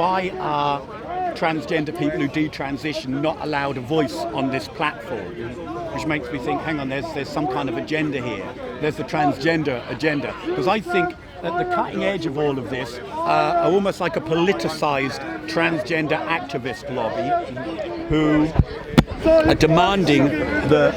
Why are transgender people who detransition not allowed a voice on this platform? Which makes me think, hang on, there's some kind of agenda here. There's the transgender agenda. Because I think at the cutting edge of all of this are almost like a politicized transgender activist lobby who are demanding the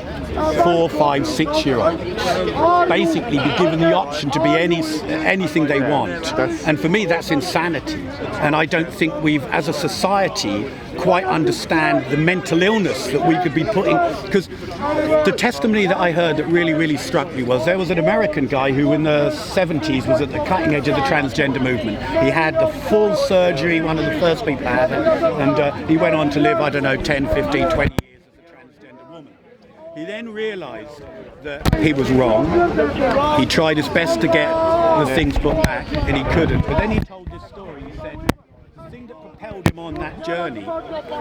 4, 5, 6-year-olds basically be given the option to be anything they want. And for me, that's insanity. And I don't think we've, as a society, quite understand the mental illness that we could be putting. Because the testimony that I heard that really, really struck me was there was an American guy who in the 70s was at the cutting edge of the transgender movement. He had the full surgery, one of the first people to have it, and he went on to live, 10, 15, 20 years. He then realised that he was wrong. He tried his best to get the things put back, and he couldn't. But then he told this story. He said the thing that propelled him on that journey,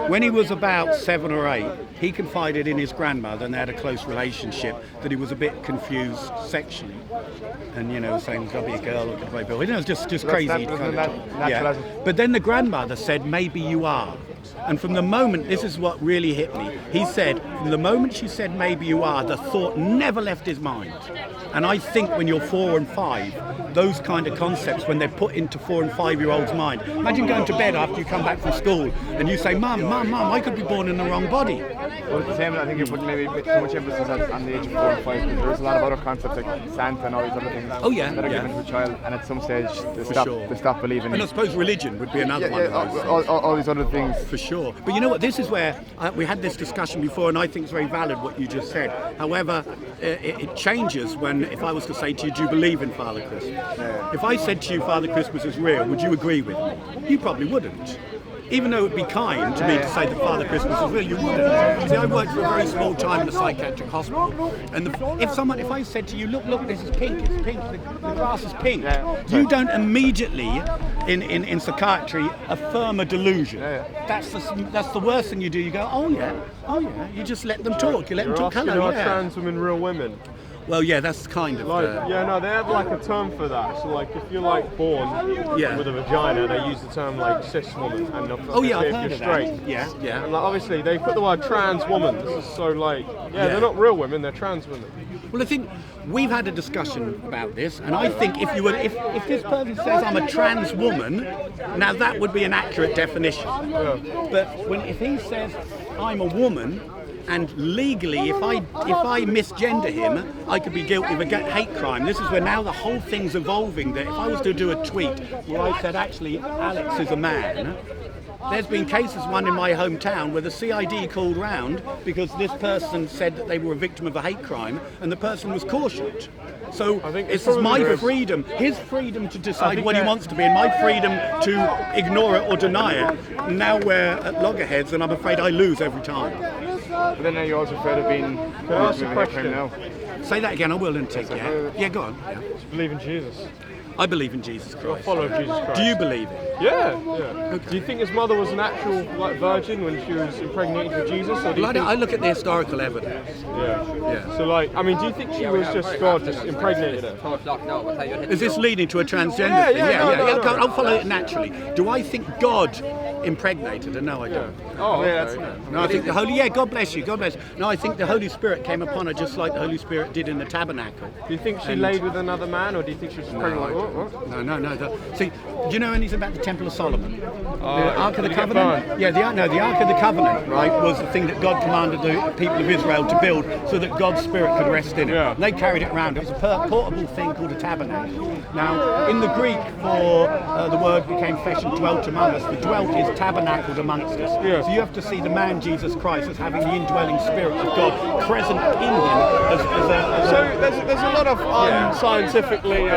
when he was about 7 or 8, he confided in his grandmother, and they had a close relationship, that he was a bit confused sexually. And, saying it's got to be a girl or could be a boy. It was just crazy. But then the grandmother said, maybe you are. And from the moment, this is what really hit me, he said, from the moment she said, maybe you are, the thought never left his mind. And I think when you're 4 and 5, those kind of concepts, when they're put into 4 and 5-year-olds' mind, imagine going to bed after you come back from school and you say, Mum, I could be born in the wrong body. Well, at the same, I think you're putting maybe a bit too much emphasis on the age of 4 and 5, because there's a lot of other concepts like Santa and all these other things that are given to a child, and at some stage they stop believing. And I suppose religion would be another one of those. All these other things. For sure. But you know what, this is where we had this discussion before, and I think it's very valid what you just said. However, it changes when, if I was to say to you, do you believe in Father Christmas? Yeah. If I said to you Father Christmas is real, would you agree with me? You probably wouldn't. Even though it would be kind to me to say that Father Christmas is real, you wouldn't. See, I worked for a very small time in a psychiatric hospital, and if I said to you, look, this is pink, it's pink, the grass is pink, you don't immediately, in psychiatry, affirm a delusion. That's the worst thing you do. You go, oh yeah, you just let them talk. You let them talk. Hello, are trans women real women? Well, yeah, that's kind of... they have like a term for that. So like, if you're like born with a vagina, they use the term like cis woman. And I've heard of straight. That. Yeah. And like, obviously, they put the word trans woman. So like, they're not real women, they're trans women. Well, I think we've had a discussion about this, and I think if this person says I'm a trans woman, now that would be an accurate definition. Yeah. But if he says I'm a woman, and legally, if I misgender him, I could be guilty of a hate crime. This is where now the whole thing's evolving. That if I was to do a tweet where I said, actually, Alex is a man, there's been cases, one in my hometown, where the CID called round because this person said that they were a victim of a hate crime, and the person was cautioned. So it's my freedom, his freedom to decide what he wants to be, and my freedom to ignore it or deny it. Now we're at loggerheads, and I'm afraid I lose every time. But then you're also afraid of being... Can I ask a question now? Say that again, I will and take it. Yeah, go on. Do you believe in Jesus? I believe in Jesus Christ. You're a follower of Jesus Christ. Do you believe it? Yeah. Okay. Do you think his mother was an actual virgin when she was impregnated with Jesus? Or I look at the historical evidence. Yeah. So do you think she was just God just impregnated her? Is this leading to a transgender thing? Yeah. I'll follow it naturally. Do I think God impregnated her? No, I don't. No, I think the Holy... God bless you. No, I think the Holy Spirit came upon her just like the Holy Spirit did in the tabernacle. Do you think she laid with another man, or do you think she was pregnant? No. See, do you know anything about the Temple of Solomon? The Ark of the Covenant? Yeah, the Ark of the Covenant, right, was the thing that God commanded the people of Israel to build so that God's Spirit could rest in it. And they carried it around. It was a portable thing called a tabernacle. Now, in the Greek, for the word became flesh and dwelt among us, the dwelt is tabernacled amongst us. So you have to see the man Jesus Christ as having the indwelling Spirit of God present in him. So there's a lot of unscientifically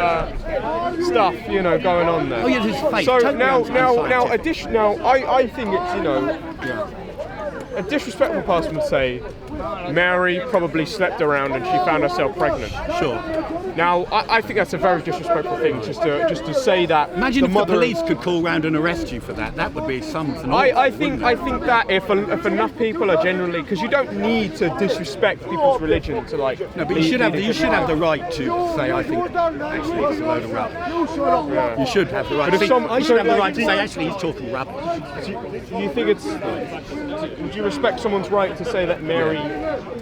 stuff, going on there. Oh yeah, there's faith. So totally now, I think it's, a disrespectful person would say Mary probably slept around and she found herself pregnant. Sure. Now, I think that's a very disrespectful thing, just to say that. Imagine the if mother the police could call round and arrest you for that. That would be something. I think that if enough people are generally, because you don't need to disrespect people's religion to like. No, but you should have the right to say, I think actually it's a load of rubbish. Yeah. You should have the right. I should have the right to say actually he's talking rubbish. Do you think would you respect someone's right to say that Mary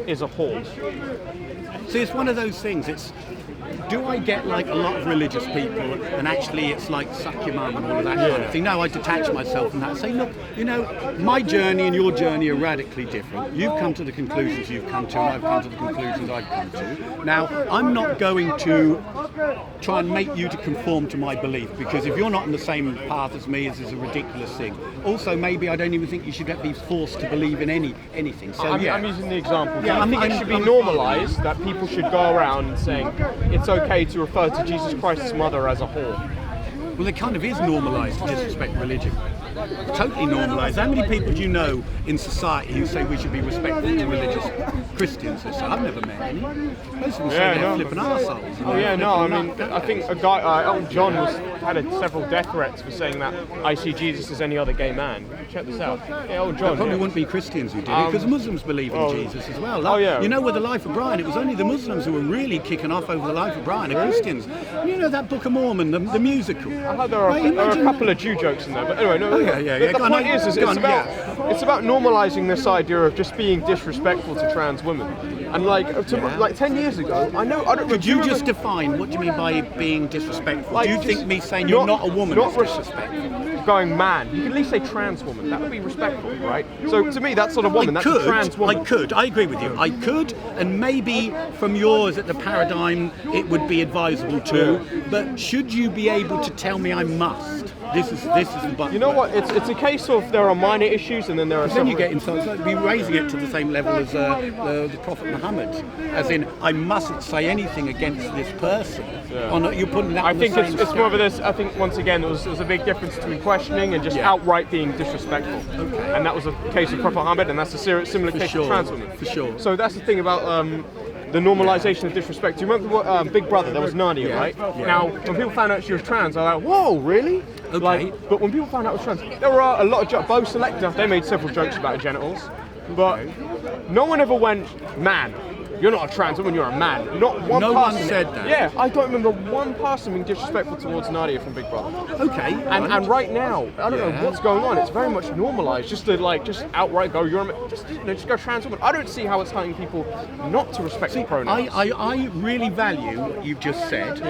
is a whore? See, it's one of those things. Do I get like a lot of religious people and actually it's like suck your mum and all of that kind of thing? No, I detach myself from that and say, look, my journey and your journey are radically different. You've come to the conclusions you've come to and I've come to the conclusions I've come to. Now, I'm not going to try and make you to conform to my belief, because if you're not on the same path as me, this is a ridiculous thing. Also, maybe I don't even think you should be forced to believe in anything. So I'm using the example. Yeah, I think it should be normalised that people should go around saying it's okay to refer to Jesus Christ's mother as a whore. Well, it kind of is normalised to disrespect religion. Totally normalised. How many people do you know in society who say we should be respectful to religious Christians? So I've never met any. Most of them say they're flipping arseholes. Oh yeah, no, I mean, I think a guy, Elton John had several death threats for saying that I see Jesus as any other gay man. Check this out. Yeah, Elton John. Probably wouldn't be Christians who did it, because Muslims believe in Jesus as well. You know, with the Life of Brian, it was only the Muslims who were really kicking off over the Life of Brian, the Christians. You know that Book of Mormon, the musical. I heard there are a couple of Jew jokes in there, but anyway, no. The point is it's about normalising this idea of just being disrespectful to trans women. And like 10 years ago, I don't. Could you just define what do you mean by being disrespectful? Like, do you think me saying you're not a woman is disrespectful? Going man, you could at least say trans woman. That would be respectful, right? So to me, that's sort of woman. That's a trans woman. I agree with you. I could, and maybe from yours at the paradigm, it would be advisable too. But should you be able to tell me I must? This is the button. You know what? It's a case of there are minor issues and then there are. Then you get inside. So be raising it to the same level as the Prophet Muhammad, as in I mustn't say anything against this person. Yeah. You're putting that. I think it's more of this. I think once again there was a big difference between questioning and just outright being disrespectful. Okay. And that was a case of Prophet Muhammad, and that's a similar case of trans women. For sure. So that's the thing about. The normalisation of disrespect. Do you remember what Big Brother? There was Nadia, right? Yeah. Now, when people found out she was trans, I was like, "Whoa, really?" Okay. But when people found out she was trans, there were a lot of jokes. Bo Selector, they made several jokes about her genitals, but no one ever went, "Man, you're not a trans woman, you're a man." Not one person. No one said that. Yeah, I don't remember one person being disrespectful towards Nadia from Big Brother. Okay. And right now, I don't know what's going on. It's very much normalised, just to just outright go, "You're a man." Just go trans woman. I don't see how it's hurting people not to respect the pronouns. I really value what you've just said,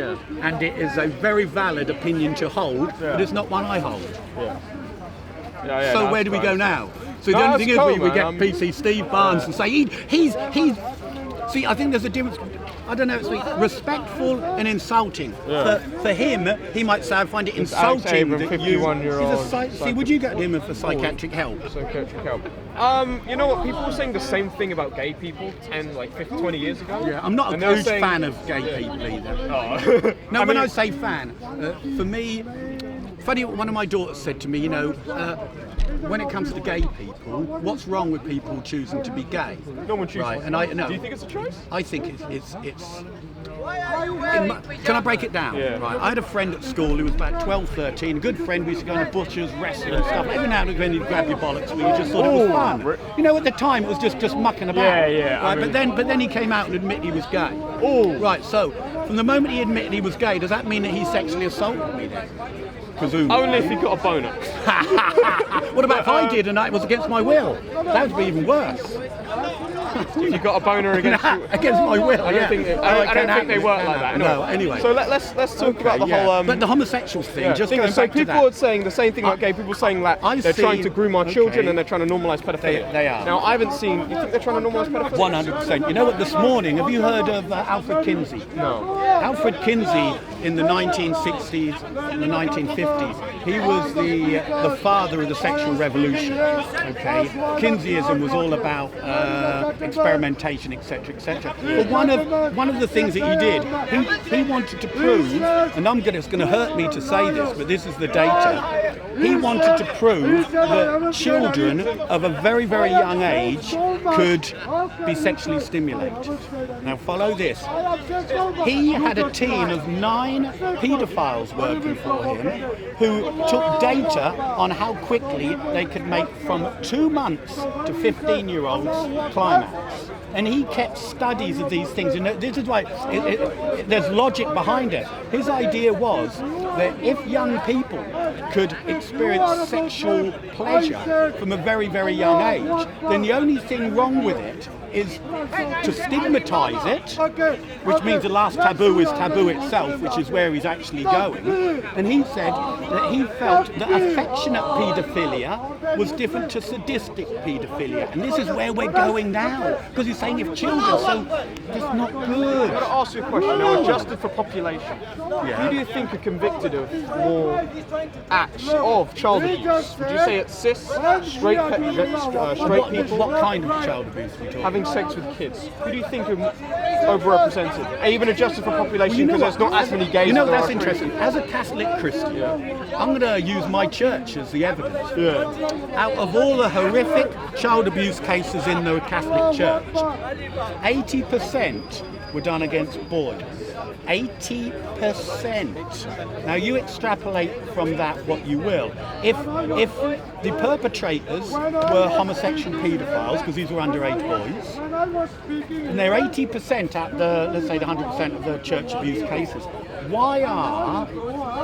and it is a very valid opinion to hold, but it's not one I hold. So where do we go now? So the only thing is we get PC Steve Barnes and say he's. See, I think there's a difference. I don't know, it's respectful and insulting. For him, he might say, I find it insulting that 51-year-old. See, would you go to him for psychiatric help? Psychiatric help. You know what? People were saying the same thing about gay people 20 years ago. Yeah, I'm not a huge fan of gay people either. No, when I say fan, for me, funny, one of my daughters said to me, when it comes to gay people, what's wrong with people choosing to be gay? No one chooses. Right, and do you think it's a choice? I think it's can I break it down? Yeah. Right. I had a friend at school who was about 12, 13, a good friend. We used to go to butchers, wrestling and stuff. Every now and then he'd grab your bollocks, but you just thought it was fun. You know, at the time it was just mucking about. Yeah. Right? But then he came out and admitted he was gay. Oh. Right. So from the moment he admitted he was gay, does that mean that he sexually assaulted me then? Presumably. Only if he got a boner. What about if I did and it was against my will? That would be even worse. If you got a boner against my will, I don't think they work like that. No, anyway. So let's talk about the whole. But the homosexuals thing. Just going so back to people that. are saying the same thing about gay people, saying that they're trying to groom our children and they're trying to normalise pedophilia. They are. Now I haven't seen. You think they're trying to normalise pedophilia? 100%. You know what? This morning, have you heard of Alfred Kinsey? No. Alfred Kinsey in the 1960s and the 1950s. He was the father of the sexual revolution. Okay, Kinseyism was all about experimentation, etc., etc. But one of the things that he did, he wanted to prove, and it's going to hurt me to say this, but this is the data. He wanted to prove that children of a very, very young age could be sexually stimulated. Now follow this. He had a team of 9 paedophiles working for him who took data on how quickly they could make from 2 months to 15-year-olds climax. And he kept studies of these things. And this is why there's logic behind it. His idea was that if young people could experience sexual pleasure from a very, very young age, then the only thing wrong with it is to stigmatise it, which means the last taboo is taboo itself, which is where he's actually going. And he said that he felt that affectionate paedophilia was different to sadistic paedophilia. And this is where we're going now, because he's saying if children, so it's not good. I've got to ask you a question now, adjusted for population. Who do you think are convicted of more acts of child abuse? Would you say it's cis, straight people? What kind of child abuse are we talking? Having sex with kids. Who do you think are overrepresented? Even adjusted for population, because there's not as many gays. That's interesting. As a Catholic Christian, I'm going to use my church as the evidence. Out of all the horrific child abuse cases in the Catholic Church, 80% were done against boys. 80%. Now you extrapolate from that what you will. If the perpetrators were homosexual paedophiles, because these were underage boys, and they're 80% at the, let's say, the 100% of the church abuse cases, why are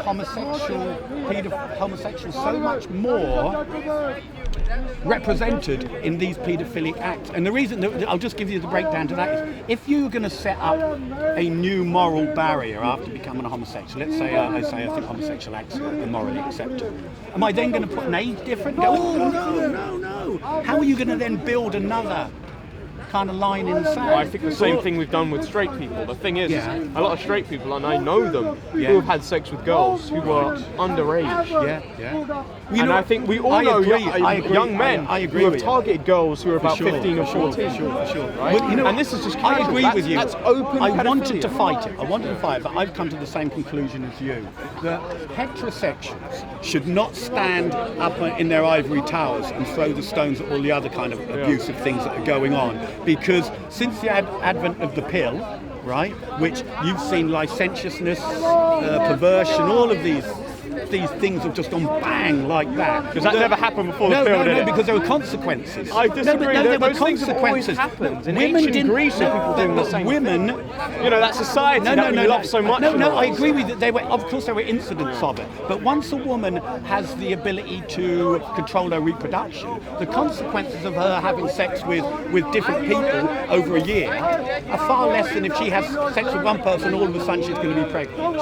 homosexuals so much more represented in these paedophilic acts? And the reason that I'll just give you the breakdown to that is, if you're going to set up a new moral barrier after becoming a homosexual, let's say I think homosexual acts are morally acceptable, am I then going to put an age difference? Go, oh no. How are you going to then build another kind of line in the sand? I think the same thing we've done with straight people. The thing is, a lot of straight people, and I know them, who have had sex with girls who were underage. And I think we all know young men who have targeted girls who are about 15 or 14. Right? Well, and this is just I agree with you. That's open I pedophilia. wanted to fight it, but I've come to the same conclusion as you. That heterosexuals should not stand up in their ivory towers and throw the stones at all the other kind of abusive things that are going on. Because since the advent of the pill, right, which you've seen licentiousness, perversion, all of these things have just gone bang like that. Because that never happened before the pill, did it? Because there were consequences. I disagree. There were those things have always consequences. happened. In ancient Greece, people doing the same thing. That society that we love so much. I agree with you. Of course, there were incidents of it. But once a woman has the ability to control her reproduction, the consequences of her having sex with different people over a year are far less than if she has sex with one person, all of a sudden she's going to be pregnant.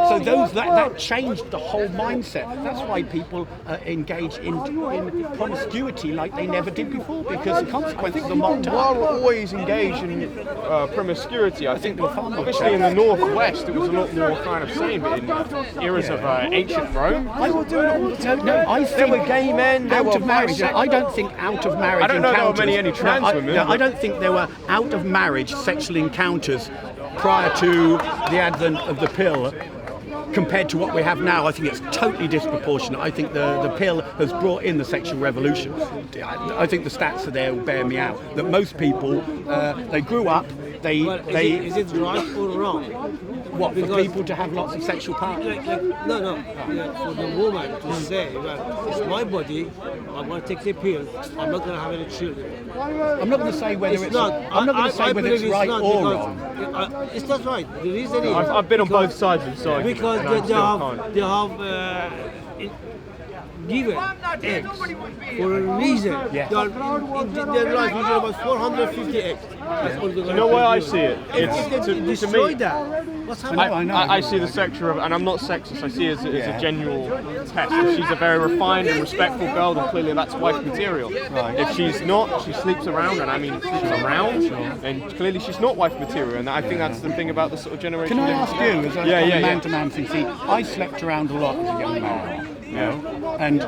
So that changed the whole mindset. That's why people engage in promiscuity like they never did before, because the consequences are mocked up. While we're always engaged in promiscuity, I think obviously in the Northwest it was a lot more kind of sane, but in eras of ancient Rome, they were doing it all the time. I think there were gay men, there were marriage. I don't think out of marriage. I don't know there were any trans women. I don't think there were out of marriage sexual encounters prior to the advent of the pill. Compared to what we have now, I think it's totally disproportionate. I think the pill has brought in the sexual revolution. I think the stats are there will bear me out. That most people, they grew up, Is it right or wrong? What, for people to have lots of sexual partners? No. For the woman to say, well, it's my body, I'm going to take the pill, I'm not going to have any children. I'm not going to say whether it's right or wrong. It's not right. The reason is I've been on both sides of the side. Because they have given eggs for a reason. Yeah. They are, in their life, usually about 450 eggs. You know why I see it? It's to destroy that. What's happening? I see the sector of, and I'm not sexist, I see it as a genuine test. If she's a very refined and respectful girl, then clearly that's wife material. Right. If she's not, she sleeps around, and I mean sleeps around, and clearly she's not wife material, and I think that's the thing about the sort of generation. Can I ask you, as a man-to-man thing, see, I slept around a lot as a young man, you know, and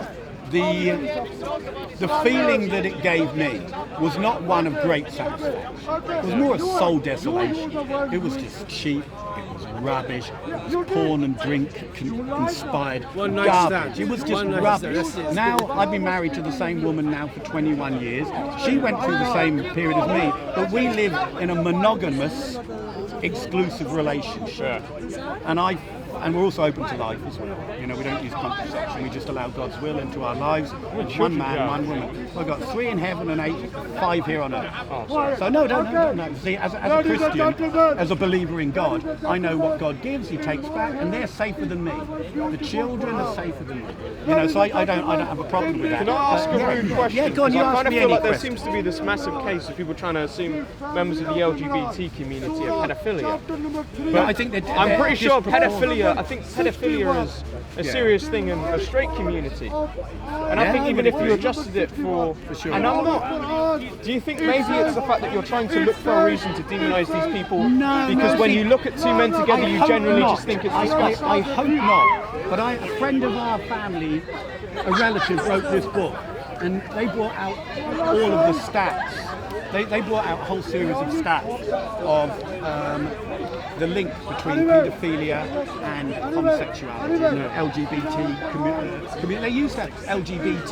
the feeling that it gave me was not one of great satisfaction. It was more a soul desolation. It was just cheap. It was rubbish. It was porn and drink inspired garbage. It was just rubbish. Now I've been married to the same woman now for 21 years. She went through the same period as me, but we live in a monogamous, exclusive relationship, and we're also open to life as well. You know, we don't use contraception. We just allow God's will into our lives. One man, one woman. I've got 3 in heaven and 5 here on earth. So no. See, as a Christian, as a believer in God, I know what God gives, He takes back, and they're safer than me. The children are safer than me. You know, so I don't have a problem with that. Can I ask a rude question? Yeah, go on. You I ask kind of me feel any like there question. seems to be this massive case of people trying to assume members of the LGBT community are pedophilia. But I think that I'm pretty sure pedophilia. I think pedophilia is a serious thing in the straight community, and I think even if you adjusted it for sure. And I'm not. Do you think maybe it's the fact that you're trying to look for a reason to demonise these people? Because when you look at 2 men together, you generally just think it's disgusting. I hope not. But a friend of our family, a relative, wrote this book, and they brought out all of the stats. They brought out a whole series of stats of the link between paedophilia and homosexuality, LGBT community. They used that LGBT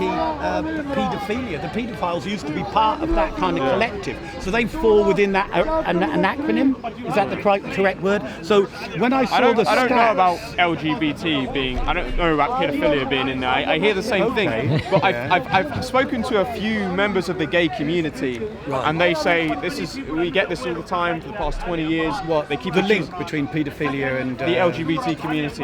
paedophilia. The paedophiles used to be part of that kind of collective. So they fall within that an acronym. Is that the correct word? So when I saw the stats... I don't know about LGBT being... I don't know about paedophilia being in there. I hear the same thing. But I've spoken to a few members of the gay community, and they say we get this all the time for the past 20 years. They keep the link between paedophilia and the LGBT community,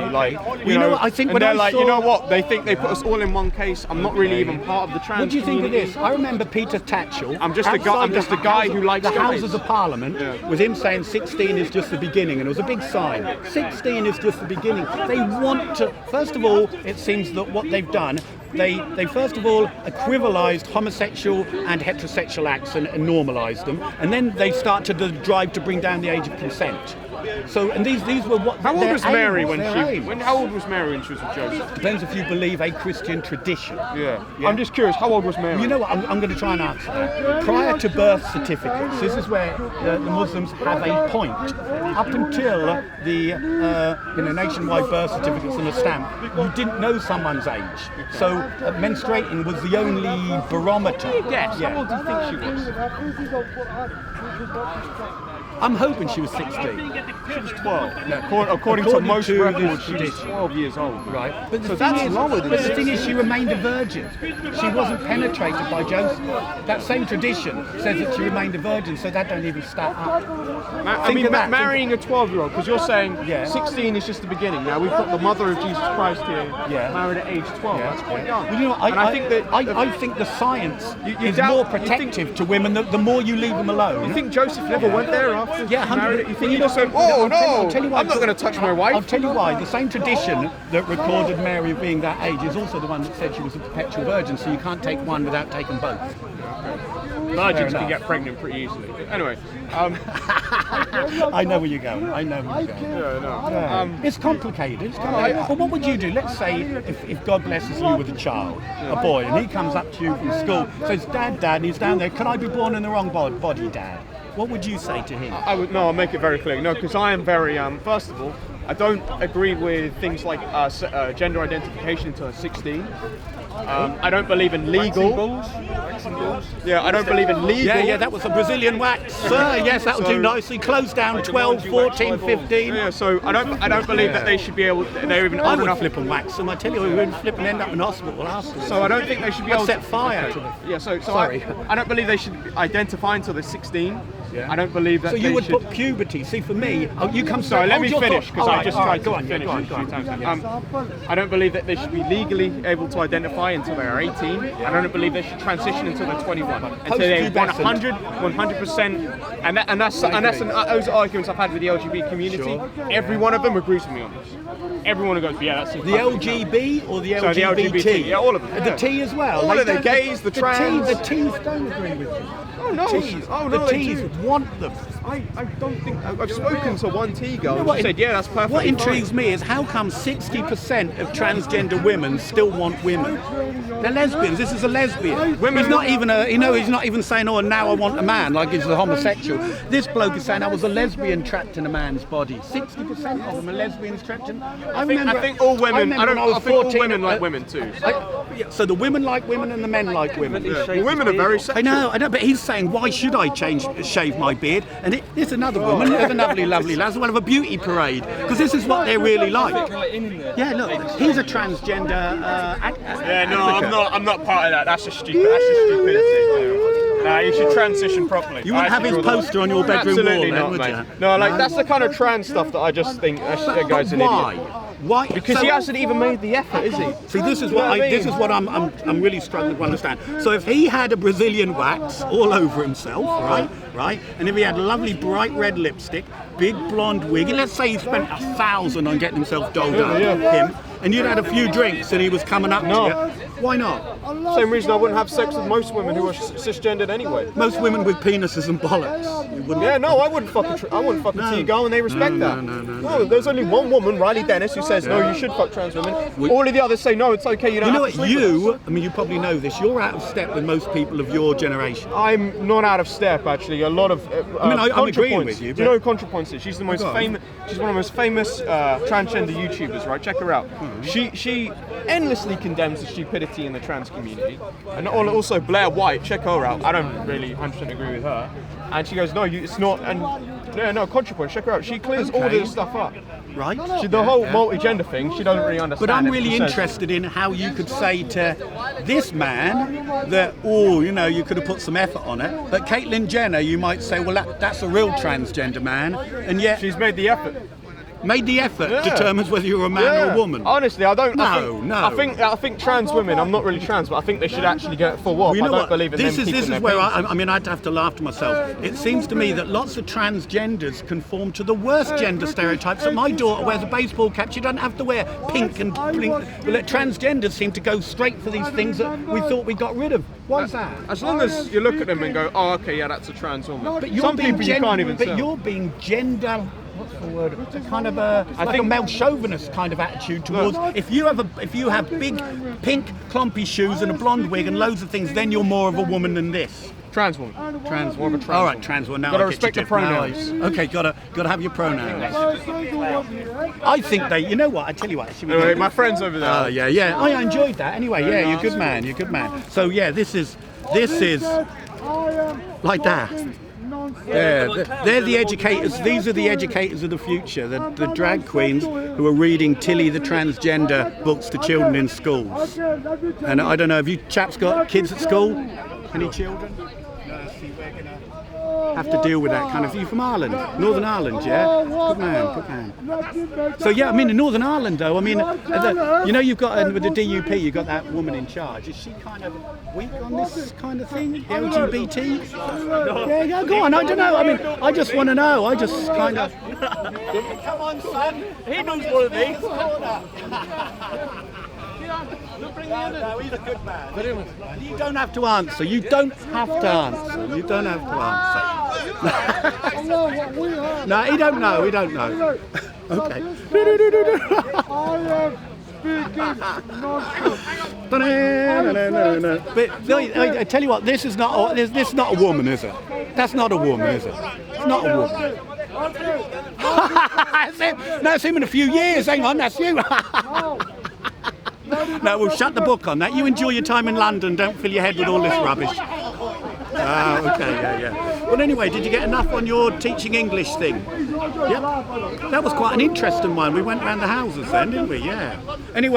you know, I think when they're I you know what, they think they put us all in one case. I'm not really even part of the trans. What do you community. think of this? I remember Peter Tatchell. I'm just a guy who likes the guys. Houses of Parliament with him saying 16 is just the beginning, and it was a big sign. 16 is just the beginning. They want to. First of all, it seems that what they've done. They first of all equivalized homosexual and heterosexual acts and normalized them, and then they start to drive to bring down the age of consent. So, and these were what. How old was Mary when she? How old was Mary when she was with Joseph? Depends if you believe a Christian tradition. Yeah. I'm just curious. How old was Mary? You know what? I'm going to try and answer that. Prior to birth certificates, this is where the Muslims have a point. Up until the nationwide birth certificates and a stamp, you didn't know someone's age. So menstruating was the only barometer. Yes. How old do you think she was? I'm hoping she was 16. She was 12. No, according to most records, she was 12 years old. Right. But so that's lower than 16. But the thing is, she remained a virgin. She wasn't penetrated by Joseph. That same tradition says that she remained a virgin, so that don't even stack up. Marrying a 12-year-old, because you're saying 16 is just the beginning. Now, we've got the mother of Jesus Christ here, married at age 12. That's quite young. Well, you know, I think the science is more protective to women the more you leave them alone. You think Joseph never went there after? Yeah, 100%. You think he just said, "Oh no, I'll tell you why, I'm not going to touch my wife"? I'll tell you why. The same tradition that recorded Mary being that age is also the one that said she was a perpetual virgin. So you can't take one without taking both. Virgins can get pregnant pretty easily. Anyway, I know where you're going. It's complicated. But what would you do? Let's say if God blesses you with a child, a boy, and he comes up to you from school, says, "Dad," and he's down there. "Can I be born in the wrong body, Dad?" What would you say to him? I'll make it very clear. No, because I am very, first of all, I don't agree with things like gender identification until 16. I don't believe in legal. Yeah, I don't believe in legal. Yeah, that was a Brazilian wax. Sir, yes, that would do nicely. Close down 12, 14, 15. Yeah, so I don't believe that they should be able, they're even old enough. Flip and wax them. I tell you, we would flip and end up in hospital afterwards. So I don't think they should be able to set fire to them. Yeah, so I don't believe they should identify until they're 16. Yeah. I don't believe that. So you they would should... put puberty. See, for me, you come. Sorry, let me hold your finish, thought. because I just tried go to on, finish go on, it go a on, few go on. times. I don't believe that they should be legally able to identify until they are 18. I don't believe they should transition until they're 21. Until they're 100%. And that's those arguments I've had with the LGBT community. Sure. Every one of them agrees with me on this. Everyone goes, yeah, that's The LGB or the LGBT? Sorry, the LGBT, yeah, all of them. The Yeah. T as well. All They of the don't- gays, the trans. The T's don't agree with you. Oh no! T's. Oh no! The they T's do. want them. I don't think I've spoken to one T girl. You know and what she said, "Yeah, that's perfectly What intrigues fine." me is how come 60% of transgender women still want women? They're lesbians. This is a lesbian. He's not even he's not even saying, "Oh, now I want a man," like he's a homosexual. This bloke is saying, "I was a lesbian trapped in a man's body." 60% of them are lesbians trapped in. I think all women. I think all women like women too. So the women like women and the men like women. Well, women are very sexual. I know, but he's saying, why should I shave my beard? And there's another woman, there's a lovely lass, we'll have a beauty parade, because this is what they're really like. Yeah, look, he's a transgender Yeah, no, I'm not part of that. That's just stupidity. Nah, you should transition properly. You wouldn't have his poster on your bedroom Absolutely wall, not, then, mate. would you? No, like that's the kind of trans stuff that I just think that guy's an idiot. Why? Because he hasn't even made the effort, is he? See, this is what this is what I'm really struggling to understand. So if he had a Brazilian wax all over himself, right, and if he had lovely bright red lipstick, big blonde wig, and let's say he spent 1,000 on getting himself dolled up, him, and you'd had a few drinks and he was coming up to you, why not? Same reason I wouldn't have sex with most women who are cisgendered anyway. Most women with penises and bollocks. Yeah, no, I wouldn't fuck a T-girl, and they respect that. No, there's only one woman, Riley Dennis, who says, no, you should fuck trans women. All of the others say, no, it's okay, you don't have to sleep with us. I mean, you probably know this, you're out of step with most people of your generation. I'm not out of step, actually. A lot of I'm agreeing with you. Do you know who ContraPoints is? She's the most famous. She's one of the most famous transgender YouTubers, right? Check her out. She endlessly condemns the stupidity in the trans community, and also Blair White. Check her out. I don't really 100% agree with her, and she goes, no, it's not. And no, ContraPoints. Check her out. She clears all this stuff up. Right. The whole multi-gender thing, she doesn't really understand. But I'm it. really interested in how you could say to this man that, you could have put some effort on it. But Caitlyn Jenner, you might say, well, that's a real transgender man, and yet she's made the effort. Made the effort determines whether you're a man or a woman. Honestly, I don't. No. I think trans women. I'm not really trans, but I think they should actually get it for what. Well, I don't believe in this them. This is where I'd have to laugh to myself. It seems to me that lots of transgenders conform to the worst gender stereotypes. That my daughter wears a baseball cap. She doesn't have to wear pink and blink. Well, transgenders seem to go straight for these things that we thought we got rid of. Why is that? As long as you look at them and go, oh, okay, yeah, that's a trans woman. But some people you can't even tell. But you're being gender. What's the word? A kind of a male chauvinist kind of attitude towards. If you have big pink clumpy shoes and a blonde wig and loads of things, then you're more of a woman than this. Trans woman. More of a trans. All right, trans woman. Now gotta I respect get the pronouns. Okay, gotta have your pronouns. I think they. You know what? I tell you what. Anyway, my friend's over there. Oh yeah. I enjoyed that. Anyway, yeah, you're a good man. So yeah, this is like that. Yeah, they're the educators. These are the educators of the future. The drag queens who are reading Tilly the transgender books to children in schools. And I don't know, have you chaps got kids at school? Any children? No, see, we're gonna have to deal with that kind of thing. You're from Ireland, Northern Ireland, yeah? Good man. So yeah, I mean in Northern Ireland though, I mean, you've got with the DUP, you've got that woman in charge. Is she kind of weak on this kind of thing? The LGBT? Yeah, go on. I don't know. I mean, I just want to know. I just kind of. Come on, son. He knows one of these. No, he's a good man. You don't have to answer. You don't have to answer. No, he don't know. Okay. But I tell you what, this is not a woman, is it? That's not a woman, is it? It's not a woman. That's him in a few years. Hang on, that's you. No, we'll shut the book on that. You enjoy your time in London. Don't fill your head with all this rubbish. Oh, okay, yeah. Well, anyway, did you get enough on your teaching English thing? Yep. That was quite an interesting one. We went round the houses then, didn't we? Yeah. Anyway.